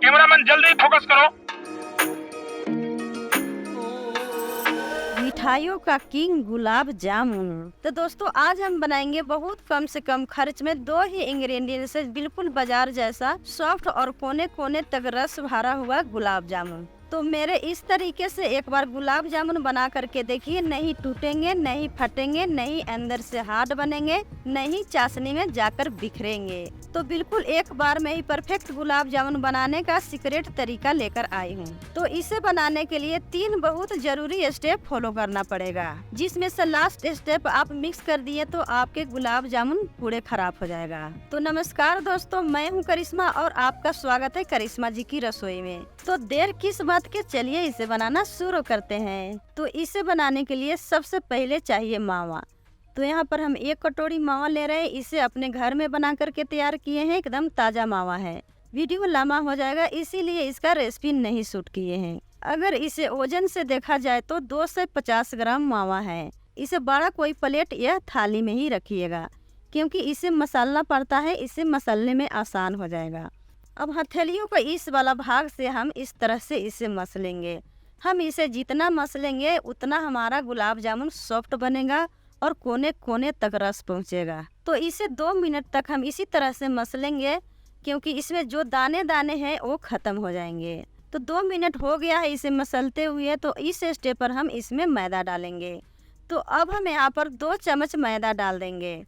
Cameraman जल्दी focus करो। मिठाइयों का किंग गुलाब जामुन। तो दोस्तों आज हम बनाएंगे बहुत कम से कम खर्च में दो ही इंग्रेडिएंट से बिल्कुल बाजार जैसा सॉफ्ट और कोने कोने तक रस भरा हुआ गुलाब जामुन। तो मेरे इस तरीके से एक बार गुलाब जामुन बना करके देखिए, नहीं टूटेंगे, नहीं फटेंगे, नहीं अंदर से हार्ड बनेंगे, नहीं चाशनी में जाकर बिखरेंगे। तो बिल्कुल एक बार में ही परफेक्ट गुलाब जामुन बनाने का सीक्रेट तरीका लेकर आई हूँ। तो इसे बनाने के लिए 3 बहुत जरूरी स्टेप फॉलो करना पड़ेगा, जिसमें से लास्ट स्टेप आप मिक्स कर दिए तो आपके गुलाब जामुन पूरे खराब हो जाएगा। तो नमस्कार दोस्तों, मैं हूँ करिश्मा और आपका स्वागत है करिश्मा जी की रसोई में। तो देर किस बात के, चलिए इसे बनाना शुरू करते हैं। तो इसे बनाने के लिए सबसे पहले चाहिए मावा। तो यहाँ पर हम 1 कटोरी मावा ले रहे हैं। इसे अपने घर में बना करके तैयार किए हैं, एकदम ताज़ा मावा है। वीडियो लंबा हो जाएगा इसीलिए इसका रेसिपी नहीं शूट किए हैं। अगर इसे ओजन से देखा जाए तो 2 से 50 ग्राम मावा है। इसे बड़ा कोई प्लेट या थाली में ही रखिएगा, क्योंकि इसे मसलना पड़ता है, इसे मसलने में आसान हो जाएगा। अब हथेलियों का इस वाला भाग से हम इस तरह से इसे मसलेंगे। हम इसे जितना मसलेंगे उतना हमारा गुलाब जामुन सॉफ्ट बनेगा और कोने कोने तक रस पहुंचेगा। तो इसे 2 मिनट तक हम इसी तरह से मसलेंगे, क्योंकि इसमें जो दाने दाने हैं वो खत्म हो जाएंगे। तो 2 मिनट हो गया है इसे मसलते हुए। तो इस स्टेप पर हम इसमें मैदा डालेंगे। तो अब हम यहाँ पर 2 चम्मच मैदा डाल देंगे।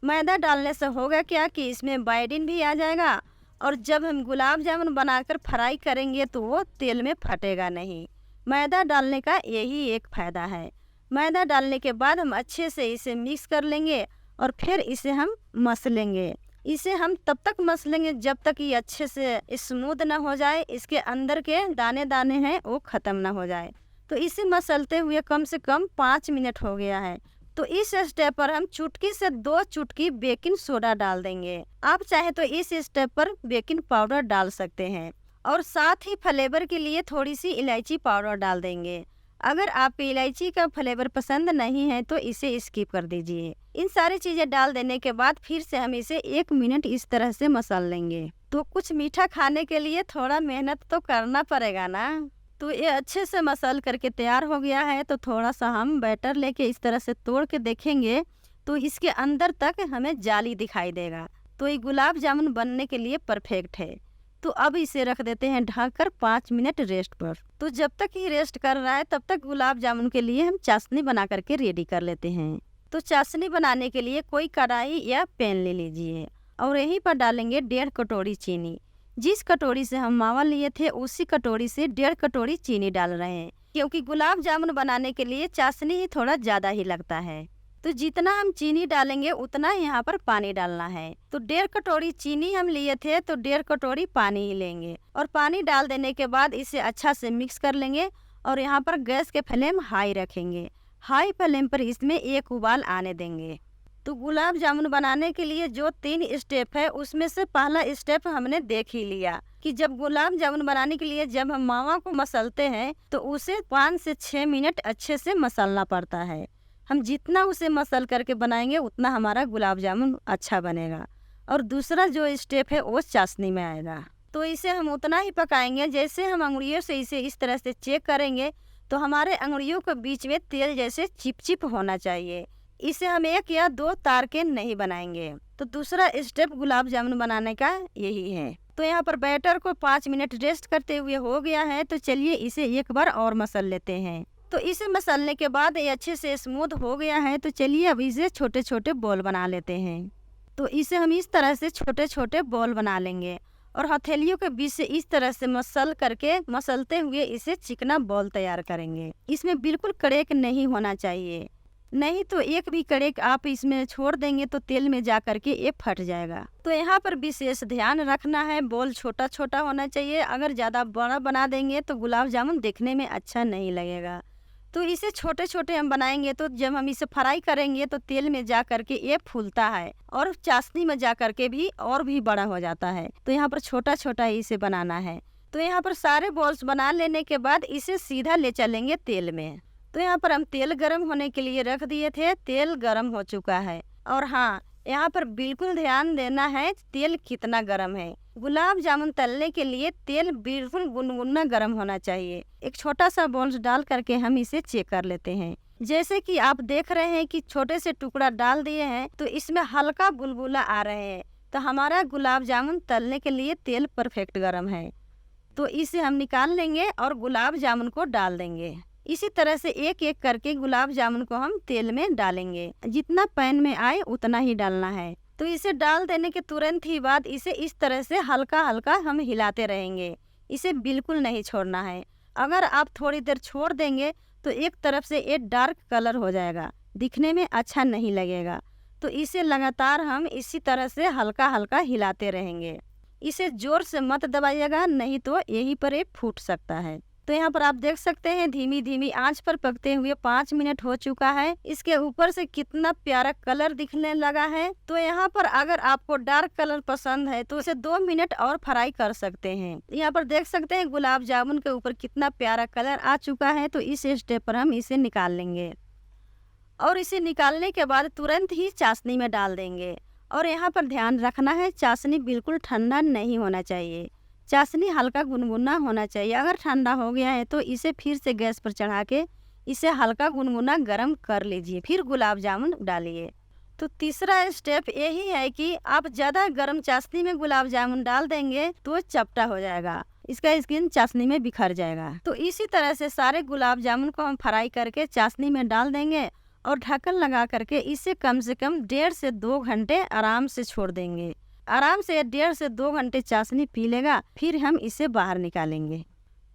मैदा डालने से होगा क्या कि इसमें बाइंडिंग भी आ जाएगा, और जब हम गुलाब जामुन बनाकर फ्राई करेंगे तो वो तेल में फटेगा नहीं। मैदा डालने का यही एक फ़ायदा है। मैदा डालने के बाद हम अच्छे से इसे मिक्स कर लेंगे और फिर इसे हम मसलेंगे। इसे हम तब तक मसलेंगे जब तक ये अच्छे से स्मूथ ना हो जाए, इसके अंदर के दाने दाने हैं वो ख़त्म ना हो जाए। तो इसे मसलते हुए कम से कम 5 मिनट हो गया है। तो इस स्टेप पर हम चुटकी से 2 चुटकी बेकिंग सोडा डाल देंगे। आप चाहे तो इस स्टेप पर बेकिंग पाउडर डाल सकते हैं, और साथ ही फ्लेवर के लिए थोड़ी सी इलायची पाउडर डाल देंगे। अगर आपको इलायची का फ्लेवर पसंद नहीं है तो इसे स्किप कर दीजिए। इन सारी चीज़ें डाल देने के बाद फिर से हम इसे 1 मिनट इस तरह से मसल लेंगे। तो कुछ मीठा खाने के लिए थोड़ा मेहनत तो करना पड़ेगा ना। तो ये अच्छे से मसल करके तैयार हो गया है। तो थोड़ा सा हम बैटर लेके इस तरह से तोड़ के देखेंगे तो इसके अंदर तक हमें जाली दिखाई देगा। तो ये गुलाब जामुन बनने के लिए परफेक्ट है। तो अब इसे रख देते हैं ढककर 5 मिनट रेस्ट पर। तो जब तक ये रेस्ट कर रहा है तब तक गुलाब जामुन के लिए हम चाशनी बना करके रेडी कर लेते हैं। तो चाशनी बनाने के लिए कोई कढ़ाई या पैन ले लीजिए और यहीं पर डालेंगे 1.5 कटोरी चीनी। जिस कटोरी से हम मावा लिए थे उसी कटोरी से 1.5 कटोरी चीनी डाल रहे हैं, क्योंकि गुलाब जामुन बनाने के लिए चाशनी ही थोड़ा ज़्यादा ही लगता है। तो जितना हम चीनी डालेंगे उतना यहाँ पर पानी डालना है। तो 1.5 कटोरी चीनी हम लिए थे तो 1.5 कटोरी पानी ही लेंगे, और पानी डाल देने के बाद इसे अच्छा से मिक्स कर लेंगे। और यहाँ पर गैस के फ्लेम हाई रखेंगे। हाई फ्लेम पर इसमें 1 उबाल आने देंगे। तो गुलाब जामुन बनाने के लिए जो 3 स्टेप है उसमें से पहला स्टेप हमने देख ही लिया कि जब गुलाब जामुन बनाने के लिए जब हम मावा को मसलते हैं तो उसे 5 से 6 मिनट अच्छे से मसलना पड़ता है। हम जितना उसे मसल करके बनाएंगे उतना हमारा गुलाब जामुन अच्छा बनेगा। और दूसरा जो स्टेप है वो चाशनी में आएगा। तो इसे हम उतना ही पकाएंगे जैसे हम अंगुलियों से इसे इस तरह से चेक करेंगे तो हमारे अंगुलियों के बीच में तेल जैसे चिपचिप होना चाहिए। इसे हम 1 या 2 तार के नहीं बनाएंगे। तो दूसरा स्टेप गुलाब जामुन बनाने का यही है। तो यहाँ पर बैटर को 5 मिनट रेस्ट करते हुए हो गया है। तो चलिए इसे एक बार और मसल लेते हैं। तो इसे मसलने के बाद ये अच्छे से स्मूथ हो गया है। तो चलिए अब इसे छोटे छोटे बॉल बना लेते हैं। तो इसे हम इस तरह से छोटे छोटे बॉल बना लेंगे और हथेलियों के बीच से इस तरह से मसलते हुए इसे चिकना बॉल तैयार करेंगे। इसमें बिल्कुल कड़ेक नहीं होना चाहिए, नहीं तो एक भी कड़ेक आप इसमें छोड़ देंगे तो तेल में जा करके ये फट जाएगा। तो यहाँ पर विशेष ध्यान रखना है, बॉल छोटा छोटा होना चाहिए। अगर ज़्यादा बड़ा बना देंगे तो गुलाब जामुन देखने में अच्छा नहीं लगेगा। तो इसे छोटे छोटे हम बनाएंगे तो जब हम इसे फ्राई करेंगे तो तेल में जा करके ये फूलता है और चाशनी में जा करके भी और भी बड़ा हो जाता है। तो यहाँ पर छोटा छोटा ही इसे बनाना है। तो यहाँ पर सारे बॉल्स बना लेने के बाद इसे सीधा ले चलेंगे तेल में। तो यहाँ पर हम तेल गरम होने के लिए रख दिए थे। तेल गरम हो चुका है। और हाँ, यहाँ पर बिल्कुल ध्यान देना है तेल कितना गरम है, गुलाब जामुन तलने के लिए तेल बिल्कुल गुनगुना गर्म होना चाहिए। एक छोटा सा बॉल्स डाल करके हम इसे चेक कर लेते हैं। जैसे कि आप देख रहे हैं कि छोटे से टुकड़ा डाल दिए हैं तो इसमें हल्का बुलबुला आ रहे हैं, तो हमारा गुलाब जामुन तलने के लिए तेल परफेक्ट गर्म है। तो इसे हम निकाल लेंगे और गुलाब जामुन को डाल देंगे। इसी तरह से एक एक करके गुलाब जामुन को हम तेल में डालेंगे। जितना पैन में आए उतना ही डालना है। तो इसे डाल देने के तुरंत ही बाद इसे इस तरह से हल्का हल्का हम हिलाते रहेंगे। इसे बिल्कुल नहीं छोड़ना है। अगर आप थोड़ी देर छोड़ देंगे तो एक तरफ से ये डार्क कलर हो जाएगा, दिखने में अच्छा नहीं लगेगा। तो इसे लगातार हम इसी तरह से हल्का हल्का हिलाते रहेंगे। इसे जोर से मत दबाइएगा, नहीं तो यहीं पर ये फूट सकता है। तो यहाँ पर आप देख सकते हैं धीमी धीमी आंच पर पकते हुए 5 मिनट हो चुका है। इसके ऊपर से कितना प्यारा कलर दिखने लगा है। तो यहाँ पर अगर आपको डार्क कलर पसंद है तो इसे 2 मिनट और फ्राई कर सकते हैं। यहाँ पर देख सकते हैं गुलाब जामुन के ऊपर कितना प्यारा कलर आ चुका है। तो इस स्टेप पर हम इसे निकाल लेंगे और इसे निकालने के बाद तुरंत ही चाशनी में डाल देंगे। और यहाँ पर ध्यान रखना है, चाशनी बिल्कुल ठंडा नहीं होना चाहिए। चाशनी हल्का गुनगुना होना चाहिए। अगर ठंडा हो गया है तो इसे फिर से गैस पर चढ़ा के इसे हल्का गुनगुना गर्म कर लीजिए, फिर गुलाब जामुन डालिए। तो तीसरा स्टेप यही है कि आप ज़्यादा गर्म चाशनी में गुलाब जामुन डाल देंगे तो चपटा हो जाएगा, इसका स्किन चाशनी में बिखर जाएगा। तो इसी तरह से सारे गुलाब जामुन को हम फ्राई करके चाशनी में डाल देंगे और ढक्कन लगा करके इसे कम से कम 1.5 से 2 घंटे आराम से छोड़ देंगे। आराम से 1.5 से 2 घंटे चाशनी पी लेगा, फिर हम इसे बाहर निकालेंगे।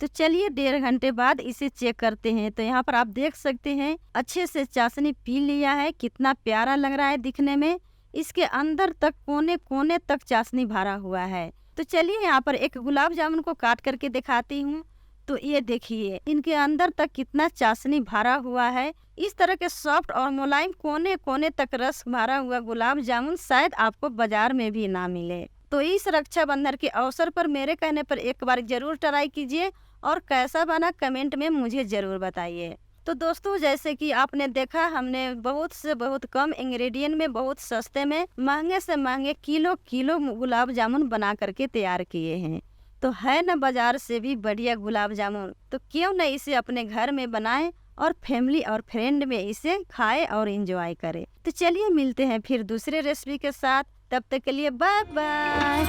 तो चलिए 1.5 घंटे बाद इसे चेक करते हैं। तो यहाँ पर आप देख सकते हैं अच्छे से चाशनी पी लिया है, कितना प्यारा लग रहा है दिखने में। इसके अंदर तक कोने कोने तक चाशनी भरा हुआ है। तो चलिए यहाँ पर एक गुलाब जामुन को काट करके दिखाती हूँ। तो ये देखिए इनके अंदर तक कितना चाशनी भरा हुआ है। इस तरह के सॉफ्ट और मुलायम कोने कोने तक रस भरा हुआ गुलाब जामुन शायद आपको बाजार में भी ना मिले। तो इस रक्षाबंधन के अवसर पर मेरे कहने पर एक बार जरूर ट्राई कीजिए और कैसा बना कमेंट में मुझे जरूर बताइए। तो दोस्तों जैसे कि आपने देखा हमने बहुत से बहुत कम इंग्रेडिएंट में बहुत सस्ते में महंगे से महंगे किलो किलो गुलाब जामुन बना करके तैयार किए हैं। तो है ना बाजार से भी बढ़िया गुलाब जामुन, तो क्यों न इसे अपने घर में बनाएं और फैमिली और फ्रेंड में इसे खाएं और एंजॉय करें। तो चलिए मिलते हैं फिर दूसरे रेसिपी के साथ, तब तक के लिए बाय बाय।